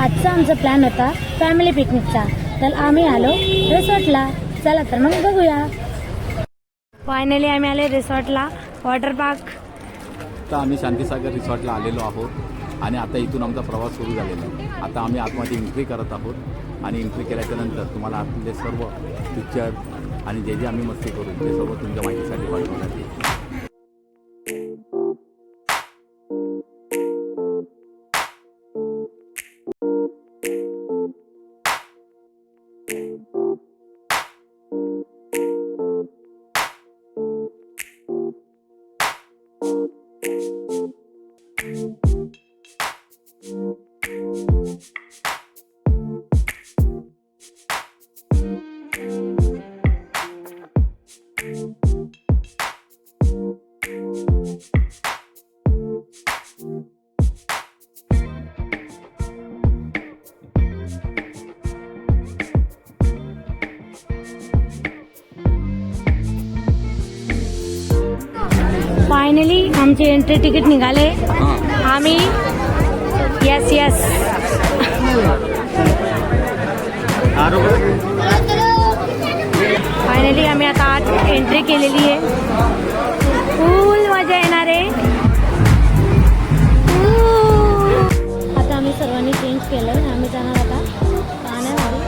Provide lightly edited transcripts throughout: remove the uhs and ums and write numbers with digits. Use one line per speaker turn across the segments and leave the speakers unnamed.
आजचा आमचा प्लॅन होता फॅमिली पिकनिकचा, तर आम्ही आलो रिसॉर्टला. चला तर मग बघूया. फायनली आम्ही आले रिसॉर्टला, वॉटर पार्क.
आता आम्ही शांतीसागर रिसॉर्टला आलेलो आहोत आणि आता इथून आमचा प्रवास सुरू झालेला आहे. आता आम्ही आतमध्ये एंट्री करत आहोत आणि एंट्री केल्याच्या नंतर तुम्हाला आतले सर्व पिक्चर आणि जे जे आम्ही मस्ती करू ते सर्व तुमच्या माहितीसाठी पाठवण्यात येईल.
फायनली आमचे एंट्री तिकीट निघाले. आम्ही यस फायनली आम्ही आता आत एंट्री केलेली आहे. फुल मजा येणार आहे. आता आम्ही सर्वांनी चेंज केलं. आम्ही जाणार आता पाण्यामध्ये.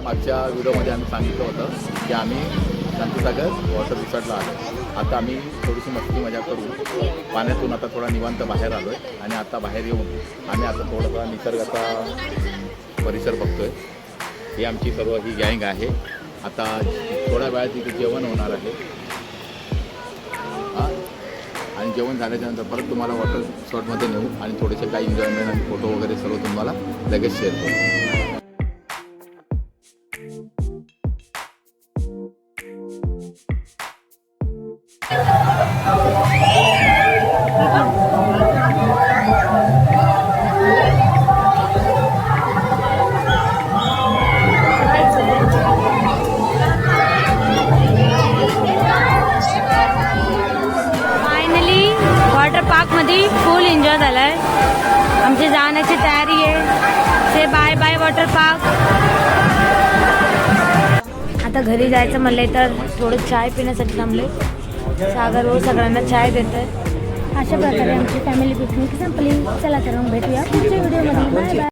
मागच्या व्हिडिओमध्ये आम्ही सांगितलं होतं की आम्ही शांतीसागर वॉटर रिसॉर्टला आलो. आता आम्ही थोडीशी मस्ती मजा करू पाण्यातून आता थोडा निवांत बाहेर आलो आहे आणि आता बाहेर येऊन आम्ही आता थोडासा निसर्गाचा परिसर बघतो आहे. ही आमची सर्व ही गँग आहे. आता थोड्या वेळात इथे जेवण होणार आहे आणि जेवण झाल्याच्यानंतर परत तुम्हाला वॉटर रिसॉर्टमध्ये नेऊ आणि थोडेसे काही एन्जॉयमेंट आणि फोटो वगैरे सर्व तुम्हाला लगेच शेअर करू.
फायनली वॉटर पार्क मध्ये फुल एन्जॉय झालाय. आमची जाण्याची तयारी आहे. से बाय बाय वॉटर पार्क. आता घरी जायचं म्हणलंय तर थोडं चाय पिण्यासाठी थांबले. सागर हो सगळ्यांना चाय देतोय. अशा प्रकारे आमची फॅमिली पिकनिक संपली. चला तर मग भेटूया पुढच्या व्हिडिओमध्ये. Bye bye.